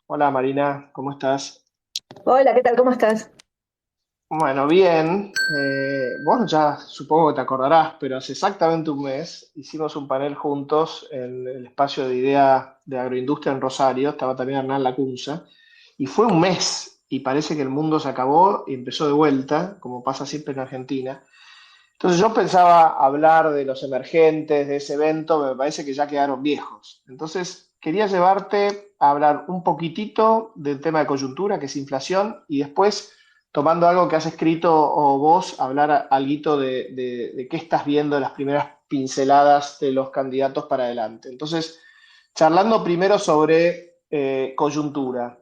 Hola Marina, ¿cómo estás? Hola, ¿qué tal? ¿Cómo estás? Bueno, bien. Vos ya supongo que te acordarás, pero hace exactamente un mes hicimos un panel juntos en el espacio de idea de agroindustria en Rosario, estaba también Hernán Lacunza, y fue un mes y parece que el mundo se acabó y empezó de vuelta, como pasa siempre en Argentina. Entonces yo pensaba hablar de los emergentes, de ese evento, pero me parece que ya quedaron viejos. Entonces quería llevarte a hablar un poquitito del tema de coyuntura, que es inflación, y después, tomando algo que has escrito o vos, hablar algo de qué estás viendo, de las primeras pinceladas de los candidatos para adelante. Entonces, charlando primero sobre coyuntura.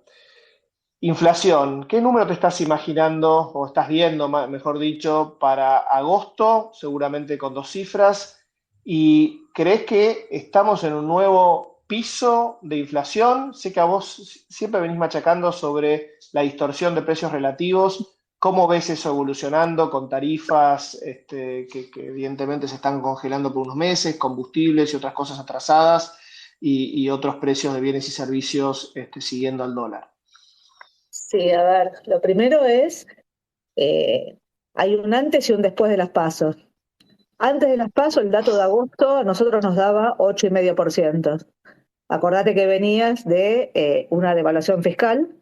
Inflación, ¿qué número te estás imaginando o estás viendo, mejor dicho, para agosto? Seguramente con dos cifras. ¿Y crees que estamos en un nuevo piso de inflación? Sé que a vos siempre venís machacando sobre la distorsión de precios relativos. ¿Cómo ves eso evolucionando con tarifas que evidentemente se están congelando por unos meses, combustibles y otras cosas atrasadas y otros precios de bienes y servicios siguiendo al dólar? Sí, a ver, lo primero es, eh, hay un antes y un después de las pasos. Antes de las pasos, el dato de agosto a nosotros nos daba 8,5%. Acordate que venías de una devaluación fiscal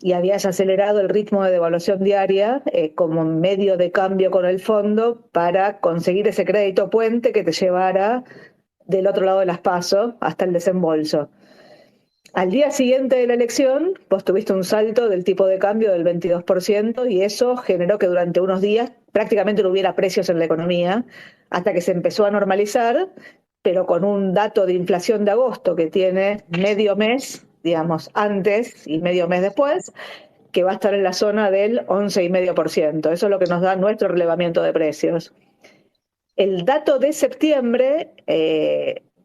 y habías acelerado el ritmo de devaluación diaria como medio de cambio con el fondo para conseguir ese crédito puente que te llevara del otro lado de las pasos hasta el desembolso. Al día siguiente de la elección, vos tuviste un salto del tipo de cambio del 22% y eso generó que durante unos días prácticamente no hubiera precios en la economía, hasta que se empezó a normalizar, pero con un dato de inflación de agosto que tiene medio mes, digamos, antes y medio mes después, que va a estar en la zona del 11,5%. Eso es lo que nos da nuestro relevamiento de precios. El dato de septiembre,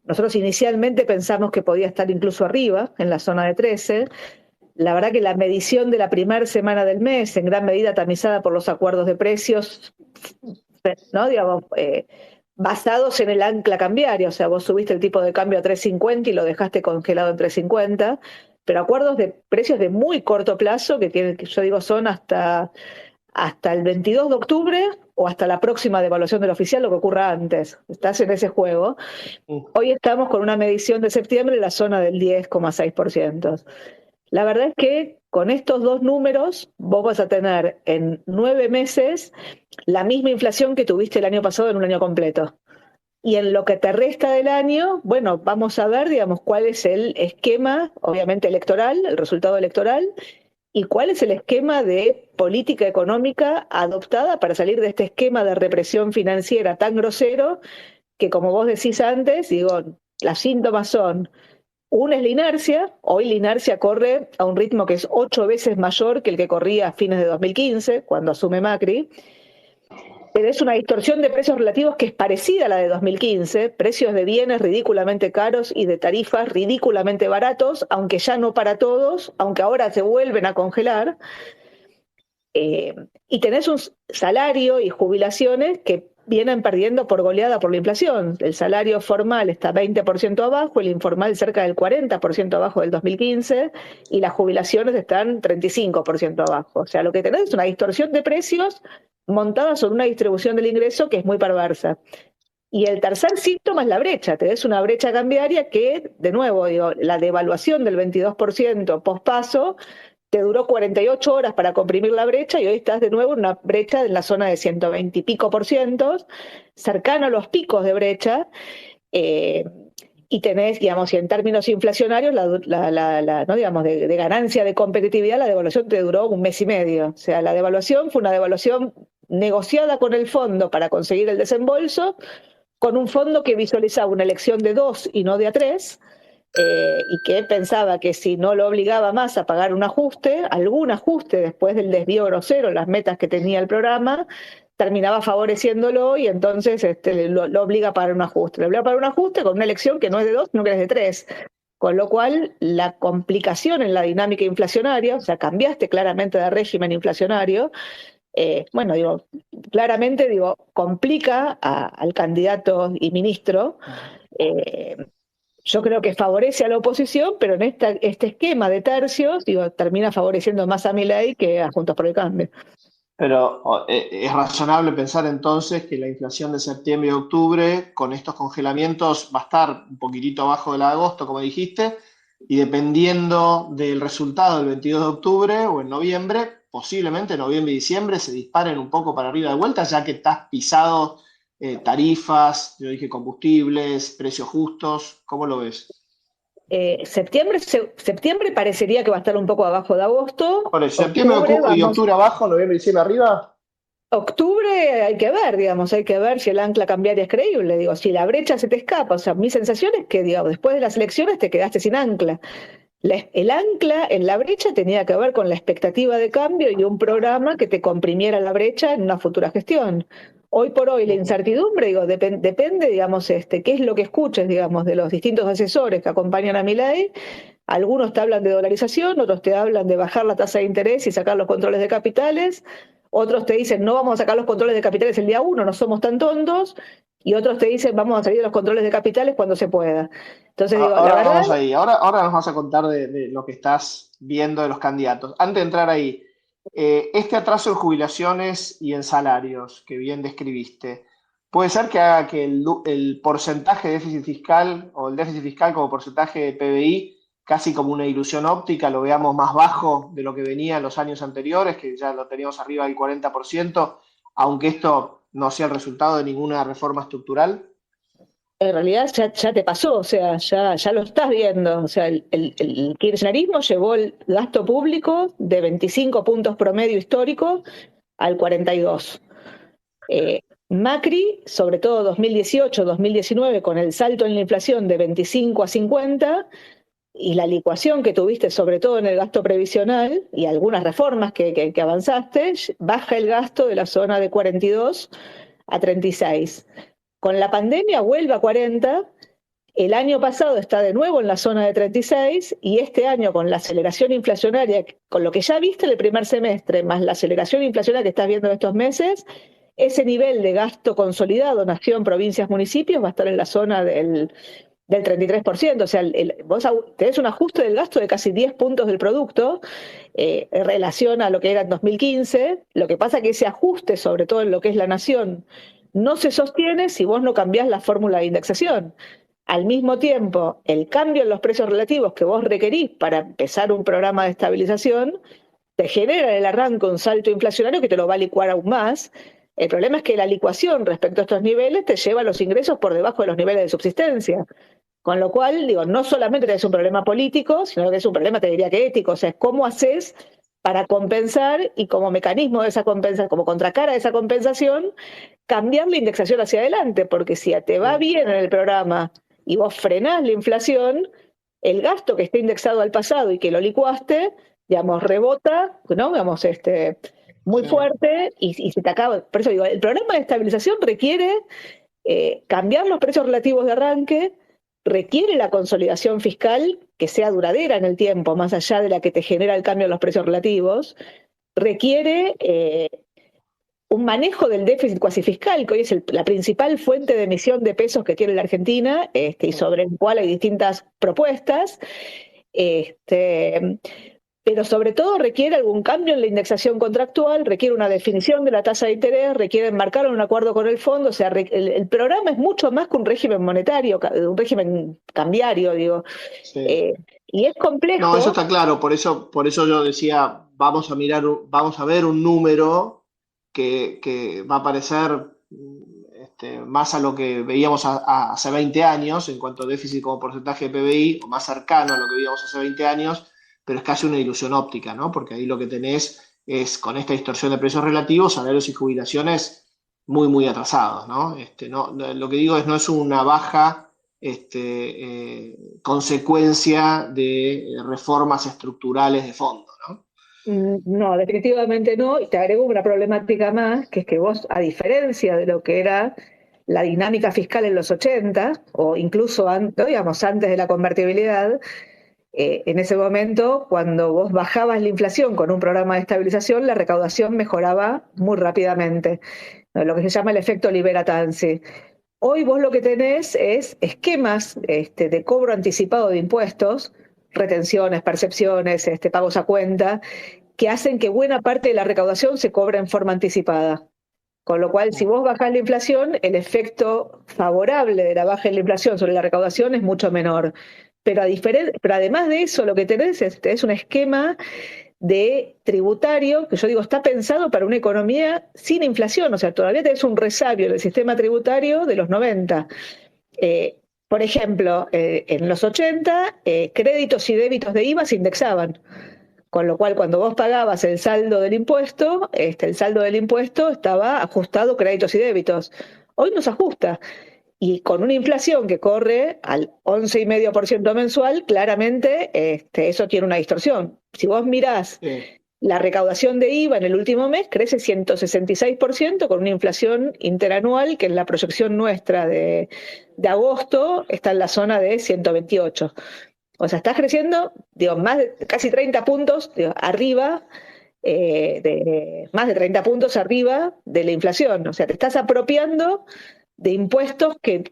nosotros inicialmente pensamos que podía estar incluso arriba, en la zona de 13. La verdad que la medición de la primera semana del mes, en gran medida tamizada por los acuerdos de precios, ¿no? Digamos, basados en el ancla cambiaria, o sea, vos subiste el tipo de cambio a 3,50 y lo dejaste congelado en 3,50, pero acuerdos de precios de muy corto plazo, que tienen, que yo digo, son hasta el 22 de octubre o hasta la próxima devaluación del oficial, lo que ocurra antes. Estás en ese juego. Hoy estamos con una medición de septiembre en la zona del 10,6%. La verdad es que con estos dos números vos vas a tener en 9 meses la misma inflación que tuviste el año pasado en un año completo. Y en lo que te resta del año, bueno, vamos a ver, digamos, cuál es el esquema, obviamente electoral, el resultado electoral, y cuál es el esquema de política económica adoptada para salir de este esquema de represión financiera tan grosero que, como vos decís antes, digo, las síntomas son, una es la inercia, hoy la inercia corre a un ritmo que es 8 veces mayor que el que corría a fines de 2015, cuando asume Macri, pero es una distorsión de precios relativos que es parecida a la de 2015, precios de bienes ridículamente caros y de tarifas ridículamente baratos, aunque ya no para todos, aunque ahora se vuelven a congelar, eh, y tenés un salario y jubilaciones que vienen perdiendo por goleada por la inflación. El salario formal está 20% abajo, el informal cerca del 40% abajo del 2015 y las jubilaciones están 35% abajo. O sea, lo que tenés es una distorsión de precios montada sobre una distribución del ingreso que es muy perversa. Y el tercer síntoma es la brecha. Tenés una brecha cambiaria que, de nuevo, digo, la devaluación del 22% pospaso te duró 48 horas para comprimir la brecha y hoy estás de nuevo en una brecha en la zona de 120 y pico por ciento, cercano a los picos de brecha, eh, y tenés, digamos, y en términos inflacionarios, ¿no? Digamos, de ganancia de competitividad, la devaluación te duró un mes y medio. O sea, la devaluación fue una devaluación negociada con el fondo para conseguir el desembolso, con un fondo que visualizaba una elección de dos y no de a tres, y que pensaba que si no lo obligaba más a pagar un ajuste, algún ajuste después del desvío grosero, las metas que tenía el programa, terminaba favoreciéndolo y entonces lo obliga a pagar un ajuste. Lo obliga a pagar un ajuste con una elección que no es de dos, sino que es de tres. Con lo cual, la complicación en la dinámica inflacionaria, o sea, cambiaste claramente de régimen inflacionario, bueno, digo, claramente, digo, complica al candidato y ministro, eh, Yo creo que favorece a la oposición, pero en este esquema de tercios, digo, termina favoreciendo más a Milei que a Juntos por el Cambio. Pero es razonable pensar entonces que la inflación de septiembre y octubre, con estos congelamientos, va a estar un poquitito abajo de la de agosto, como dijiste, y dependiendo del resultado del 22 de octubre o en noviembre, posiblemente en noviembre y diciembre se disparen un poco para arriba de vuelta, ya que estás pisado tarifas, yo dije combustibles, precios justos. ¿Cómo lo ves? Septiembre parecería que va a estar un poco abajo de agosto. Por el septiembre Octubre, y vamos. octubre abajo, noviembre y diciembre arriba. Octubre hay que ver, digamos, hay que ver si el ancla cambiaria es creíble, digo, si la brecha se te escapa, o sea, mi sensación es que, digamos, después de las elecciones te quedaste sin ancla. El ancla en la brecha tenía que ver con la expectativa de cambio y un programa que te comprimiera la brecha en una futura gestión. Hoy por hoy la incertidumbre, digo, depende, digamos, qué es lo que escuches, digamos, de los distintos asesores que acompañan a Milei. Algunos te hablan de dolarización, otros te hablan de bajar la tasa de interés y sacar los controles de capitales, otros te dicen no vamos a sacar los controles de capitales el día 1, no somos tan tontos, y otros te dicen vamos a salir de los controles de capitales cuando se pueda. Entonces digo, la Ahora verdad. vamos ahí, ahora nos vas a contar de lo que estás viendo de los candidatos. Antes de entrar ahí, este atraso en jubilaciones y en salarios que bien describiste, ¿puede ser que haga que el porcentaje de déficit fiscal o el déficit fiscal como porcentaje de PBI, casi como una ilusión óptica, lo veamos más bajo de lo que venía en los años anteriores, que ya lo teníamos arriba del 40%, aunque esto no sea el resultado de ninguna reforma estructural? En realidad ya te pasó, o sea, ya lo estás viendo. O sea, el kirchnerismo llevó el gasto público de 25 puntos promedio histórico al 42. Macri, sobre todo 2018-2019, con el salto en la inflación de 25 a 50 y la licuación que tuviste sobre todo en el gasto previsional y algunas reformas que avanzaste, baja el gasto de la zona de 42 a 36. Con la pandemia vuelve a 40, el año pasado está de nuevo en la zona de 36 y este año con la aceleración inflacionaria, con lo que ya viste en el primer semestre, más la aceleración inflacionaria que estás viendo en estos meses, ese nivel de gasto consolidado, nación, provincias, municipios, va a estar en la zona del 33%. O sea, vos tenés un ajuste del gasto de casi 10 puntos del producto en relación a lo que era en 2015. Lo que pasa es que ese ajuste, sobre todo en lo que es la nación, no se sostiene si vos no cambiás la fórmula de indexación. Al mismo tiempo, el cambio en los precios relativos que vos requerís para empezar un programa de estabilización te genera en el arranque un salto inflacionario que te lo va a licuar aún más. El problema es que la licuación respecto a estos niveles te lleva a los ingresos por debajo de los niveles de subsistencia. Con lo cual, digo, no solamente tenés un problema político, sino que es un problema, te diría que ético. O sea, es cómo haces para compensar y como mecanismo de esa compensación, como contracara de esa compensación, cambiar la indexación hacia adelante. Porque si te va bien en el programa y vos frenás la inflación, el gasto que está indexado al pasado y que lo licuaste, digamos, rebota, ¿no? Digamos, muy Sí. fuerte y se te acaba. Por eso digo, el programa de estabilización requiere cambiar los precios relativos de arranque, requiere la consolidación fiscal que sea duradera en el tiempo, más allá de la que te genera el cambio en los precios relativos, requiere un manejo del déficit cuasi fiscal, que hoy es la principal fuente de emisión de pesos que tiene la Argentina, y sobre el cual hay distintas propuestas. Pero sobre todo requiere algún cambio en la indexación contractual, requiere una definición de la tasa de interés, requiere enmarcar un acuerdo con el fondo. O sea, el programa es mucho más que un régimen monetario, un régimen cambiario, digo. Sí. Y es No, eso complejo. está claro, por eso yo decía, vamos a mirar, vamos a ver un número que va a parecer más a lo que veíamos hace 20 años en cuanto a déficit como porcentaje de PBI, o más cercano a lo que veíamos hace 20 años, pero es casi una ilusión óptica, ¿no? Porque ahí lo que tenés es, con esta distorsión de precios relativos, salarios y jubilaciones muy, muy atrasados, ¿no? Lo que digo es, no es una baja consecuencia de reformas estructurales de fondo, ¿no? No, definitivamente no. Y te agrego una problemática más, que es que vos, a diferencia de lo que era la dinámica fiscal en los 80, o incluso digamos, antes de la convertibilidad, en ese momento, cuando vos bajabas la inflación con un programa de estabilización, la recaudación mejoraba muy rápidamente, lo que se llama el efecto Libera-Tanzi. Hoy vos lo que tenés es esquemas de cobro anticipado de impuestos, retenciones, percepciones, pagos a cuenta, que hacen que buena parte de la recaudación se cobre en forma anticipada. Con lo cual, si vos bajás la inflación, el efecto favorable de la baja en la inflación sobre la recaudación es mucho menor. Pero además de eso, lo que tenés es un esquema de tributario, que yo digo, está pensado para una economía sin inflación, o sea, todavía tenés un resabio del sistema tributario de los 90. Por ejemplo, en los 80, créditos y débitos de IVA se indexaban. Con lo cual, cuando vos pagabas el saldo del impuesto estaba ajustado créditos y débitos. Hoy no se ajusta. Y con una inflación que corre al 11,5% mensual, claramente eso tiene una distorsión. Si vos mirás Sí. la recaudación de IVA en el último mes, crece 166% con una inflación interanual que en la proyección nuestra de agosto está en la zona de 128. O sea, estás creciendo, digo, más de casi 30 puntos digo, arriba, más de 30 puntos arriba de la inflación. O sea, te estás apropiando de impuestos que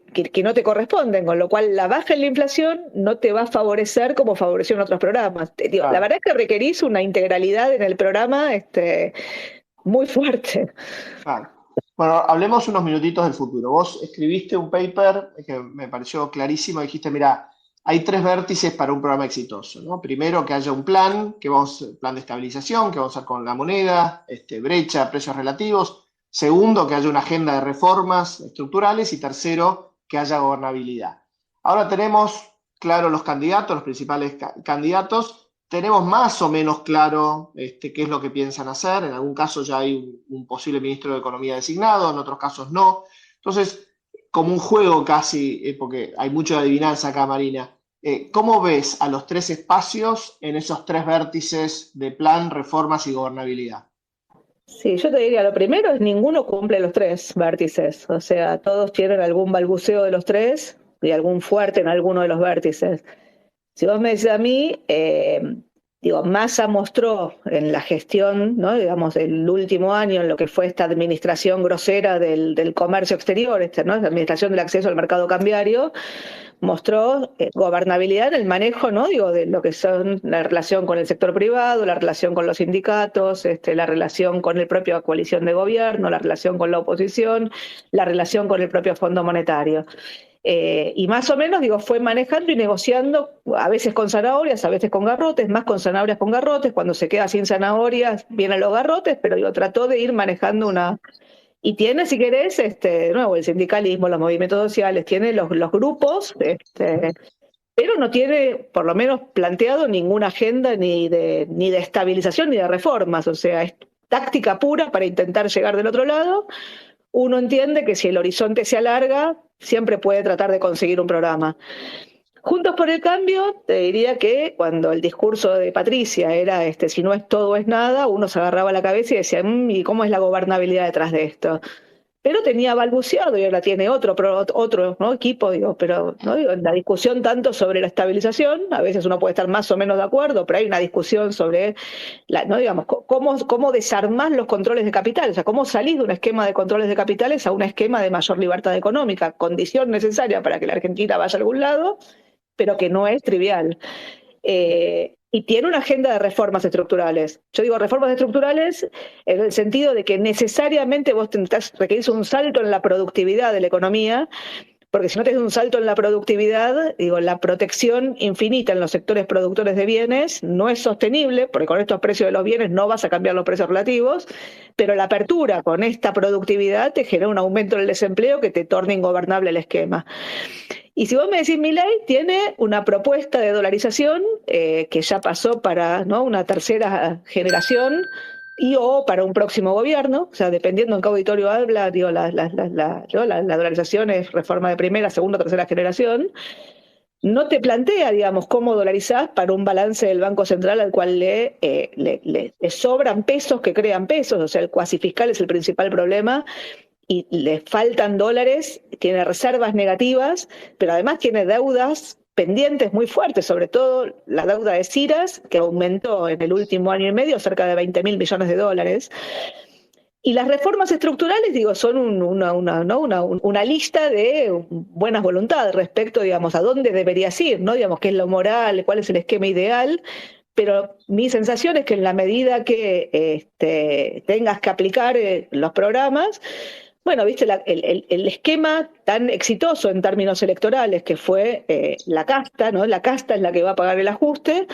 no te corresponden, con lo cual la baja en la inflación no te va a favorecer como favoreció en otros programas. Digo, la Claro. verdad es que requerís una integralidad en el programa muy fuerte. Claro. Bueno, hablemos unos minutitos del futuro. Vos escribiste un paper que me pareció clarísimo. Dijiste, mira, hay tres vértices para un programa exitoso, ¿no? Primero, que haya un plan, plan de estabilización, que vamos a hacer con la moneda, brecha, precios relativos. Segundo, que haya una agenda de reformas estructurales. Y tercero, que haya gobernabilidad. Ahora tenemos claro los candidatos, los principales candidatos. Tenemos más o menos claro qué es lo que piensan hacer. En algún caso ya hay un posible ministro de Economía designado, en otros casos no. Entonces, como un juego casi, porque hay mucho de adivinanza acá, Marina, ¿cómo ves a los tres espacios en esos tres vértices de plan, reformas y gobernabilidad? Sí, yo te diría, lo primero es ninguno cumple los tres vértices, o sea, todos tienen algún balbuceo de los tres y algún fuerte en alguno de los vértices. Si vos me decís a mí, digo, Massa mostró en la gestión, ¿no? Digamos, el último año en lo que fue esta administración grosera del comercio exterior, ¿no? La administración del acceso al mercado cambiario, mostró gobernabilidad en el manejo, ¿no? Digo, de lo que son la relación con el sector privado, la relación con los sindicatos, la relación con el propio coalición de gobierno, la relación con la oposición, la relación con el propio Fondo Monetario. Y más o menos, digo, fue manejando y negociando, a veces con zanahorias, a veces con garrotes, más con zanahorias con garrotes, cuando se queda sin zanahorias vienen los garrotes, pero digo, trató de ir manejando una. Y tiene, si querés, de nuevo, el sindicalismo, los movimientos sociales, tiene los grupos, pero no tiene, por lo menos, planteado ninguna agenda ni de estabilización ni de reformas, o sea, es táctica pura para intentar llegar del otro lado. Uno entiende que si el horizonte se alarga, siempre puede tratar de conseguir un programa. Juntos por el Cambio, te diría que cuando el discurso de Patricia era si no es todo es nada, uno se agarraba la cabeza y decía, ¿y cómo es la gobernabilidad detrás de esto? Pero tenía balbuceado y ahora tiene otro ¿no? equipo, digo, pero ¿no? digo, en la discusión tanto sobre la estabilización, a veces uno puede estar más o menos de acuerdo, pero hay una discusión sobre ¿no? digamos, cómo desarmar los controles de capital, o sea, cómo salir de un esquema de controles de capitales a un esquema de mayor libertad económica, condición necesaria para que la Argentina vaya a algún lado, pero que no es trivial. Y tiene una agenda de reformas estructurales. Yo digo reformas estructurales en el sentido de que necesariamente vos requerís un salto en la productividad de la economía, porque si no tenés un salto en la productividad, digo, la protección infinita en los sectores productores de bienes no es sostenible, porque con estos precios de los bienes no vas a cambiar los precios relativos, pero la apertura con esta productividad te genera un aumento del desempleo que te torna ingobernable el esquema. Y si vos me decís, Milei tiene una propuesta de dolarización que ya pasó para ¿no? una tercera generación y o para un próximo gobierno, o sea, dependiendo en qué auditorio habla, digo, la dolarización es reforma de primera, segunda, tercera generación, no te plantea, digamos, cómo dolarizás para un balance del Banco Central al cual le sobran pesos que crean pesos, o sea, el cuasi fiscal es el principal problema, y le faltan dólares, tiene reservas negativas, pero además tiene deudas pendientes muy fuertes, sobre todo la deuda de Ciras, que aumentó en el último año y medio cerca de 20.000 millones de dólares. Y las reformas estructurales, digo, son una lista de buenas voluntades respecto, digamos, a dónde deberías ir, ¿no? Digamos, qué es lo moral, cuál es el esquema ideal, pero mi sensación es que en la medida que tengas que aplicar los programas, bueno, viste, el esquema tan exitoso en términos electorales que fue la casta, ¿no? La casta es la que va a pagar el ajuste.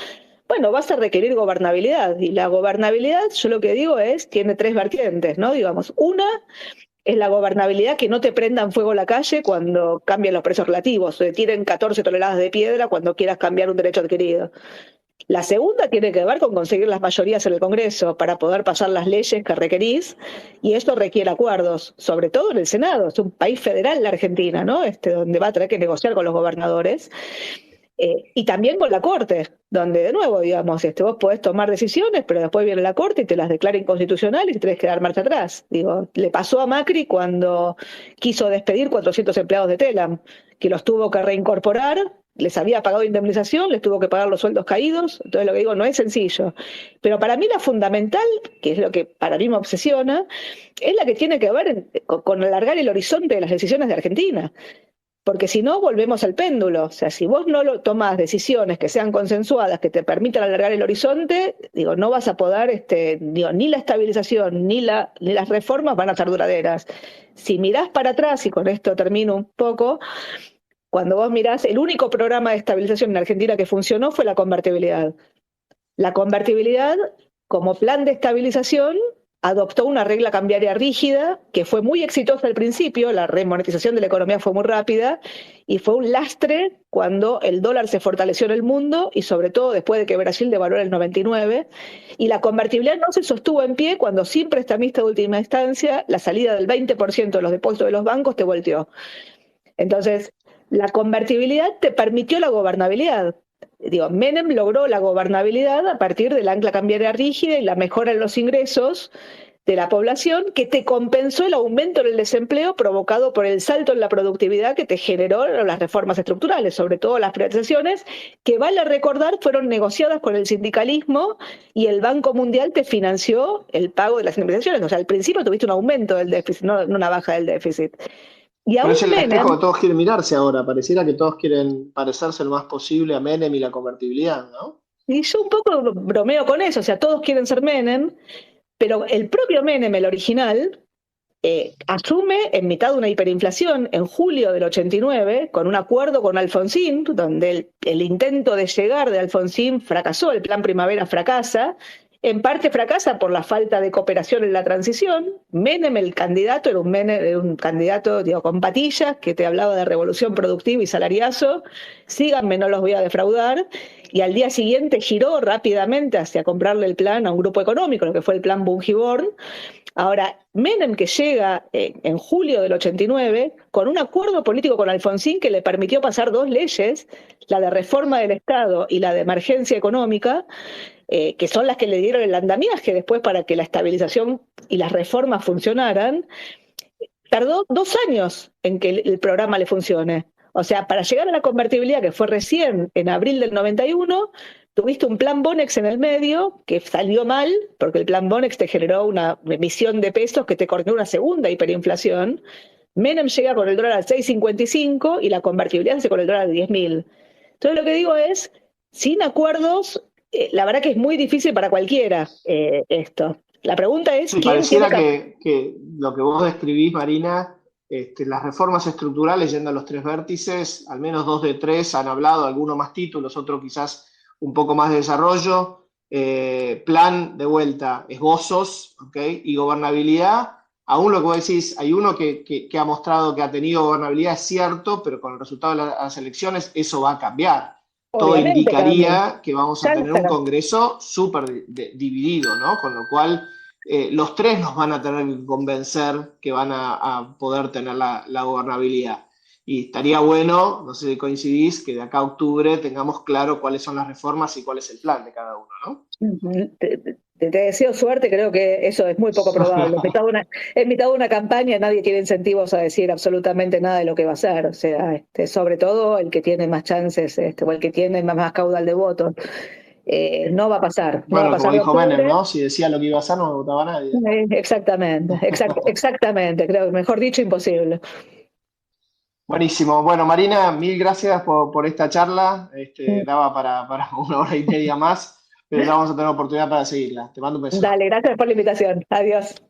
Bueno, vas a requerir gobernabilidad, y la gobernabilidad, yo lo que digo es, tiene tres vertientes, ¿no? Digamos, una es la gobernabilidad, que no te prendan fuego la calle cuando cambian los precios relativos, o te tiren 14 toneladas de piedra cuando quieras cambiar un derecho adquirido. La segunda tiene que ver con conseguir las mayorías en el Congreso para poder pasar las leyes que requerís, y esto requiere acuerdos, sobre todo en el Senado. Es un país federal la Argentina, ¿no? Donde va a tener que negociar con los gobernadores. Y también con la Corte, donde de nuevo, digamos, vos podés tomar decisiones, pero después viene la Corte y te las declara inconstitucionales y tenés que dar marcha atrás. Digo, le pasó a Macri cuando quiso despedir 400 empleados de Telam, que los tuvo que reincorporar, les había pagado indemnización, les tuvo que pagar los sueldos caídos. Entonces lo que digo, no es sencillo. Pero para mí la fundamental, que es lo que para mí me obsesiona, es la que tiene que ver con alargar el horizonte de las decisiones de Argentina. Porque si no, volvemos al péndulo. O sea, si vos no tomás decisiones que sean consensuadas, que te permitan alargar el horizonte, digo, no vas a poder, digo, ni la estabilización ni las reformas van a ser duraderas. Si mirás para atrás, y con esto termino un poco, cuando vos mirás, el único programa de estabilización en Argentina que funcionó fue la convertibilidad. La convertibilidad, como plan de estabilización, adoptó una regla cambiaria rígida que fue muy exitosa al principio. La remonetización de la economía fue muy rápida y fue un lastre cuando el dólar se fortaleció en el mundo, y sobre todo después de que Brasil devaluó en el 99, y la convertibilidad no se sostuvo en pie cuando, sin prestamista de última instancia, la salida del 20% de los depósitos de los bancos te volteó. Entonces, la convertibilidad te permitió la gobernabilidad. Digo, Menem logró la gobernabilidad a partir del ancla cambiaria rígida y la mejora en los ingresos de la población, que te compensó el aumento en el desempleo provocado por el salto en la productividad que te generó las reformas estructurales, sobre todo las privatizaciones, que, vale recordar, fueron negociadas con el sindicalismo, y el Banco Mundial te financió el pago de las indemnizaciones. O sea, al principio tuviste un aumento del déficit, no una baja del déficit. Y Pero aún es el espejo Menem, que todos quieren mirarse ahora. Pareciera que todos quieren parecerse lo más posible a Menem y la convertibilidad, ¿no? y yo un poco bromeo con eso, o sea, todos quieren ser Menem, pero el propio Menem, el original, asume en mitad de una hiperinflación en julio del 89, con un acuerdo con Alfonsín, donde el intento de llegar de Alfonsín fracasó, el plan Primavera fracasa. En parte fracasa por la falta de cooperación en la transición. Menem, el candidato, era un candidato, digo, con patillas, que te hablaba de revolución productiva y salariazo. Síganme, no los voy a defraudar. Y al día siguiente giró rápidamente hacia comprarle el plan a un grupo económico, lo que fue el plan Bungiborn. Ahora, Menem, que llega en julio del 89 con un acuerdo político con Alfonsín que le permitió pasar dos leyes, la de reforma del Estado y la de emergencia económica, que son las que le dieron el andamiaje después para que la estabilización y las reformas funcionaran. Tardó 2 años en que el programa le funcione. O sea, para llegar a la convertibilidad, que fue recién en abril del 91, tuviste un plan Bonex en el medio que salió mal, porque el plan Bonex te generó una emisión de pesos que te corrió una segunda hiperinflación. Menem llega con el dólar al 6,55 y la convertibilidad se hace con el dólar al 10.000. Entonces lo que digo es, sin acuerdos, la verdad que es muy difícil para cualquiera esto. La pregunta es, Sí, ¿quién tiene pareciera que... que lo que vos describís, Marina, las reformas estructurales, yendo a los tres vértices, al menos dos de tres han hablado, algunos más títulos, otros quizás un poco más de desarrollo, plan de vuelta, esbozos, ¿okay? Y gobernabilidad. Aún lo que vos decís, hay uno que ha mostrado que ha tenido gobernabilidad, es cierto, pero con el resultado de las elecciones eso va a cambiar. Todo Obviamente cambia. indicaría que vamos a Ya lo tener un está. Congreso súper dividido, ¿no? Con lo cual los tres nos van a tener que convencer que van a poder tener la gobernabilidad. Y estaría bueno, no sé si coincidís, que de acá a octubre tengamos claro cuáles son las reformas y cuál es el plan de cada uno, ¿no? Te deseo suerte, creo que eso es muy poco probable. En mitad de una campaña nadie tiene incentivos a decir absolutamente nada de lo que va a hacer. O sea, sobre todo el que tiene más chances, o el que tiene más caudal de votos. No va a pasar, no va a Bueno, como pasar de dijo Menem, octubre. ¿no? Si decía lo que iba a hacer, no me votaba nadie. Exactamente, exactamente, creo que mejor dicho, imposible. Buenísimo. Bueno, Marina, mil gracias por esta charla. Daba para 1 hora y media más, pero ya vamos a tener oportunidad para seguirla. Te mando un beso. Dale, gracias por la invitación. Adiós.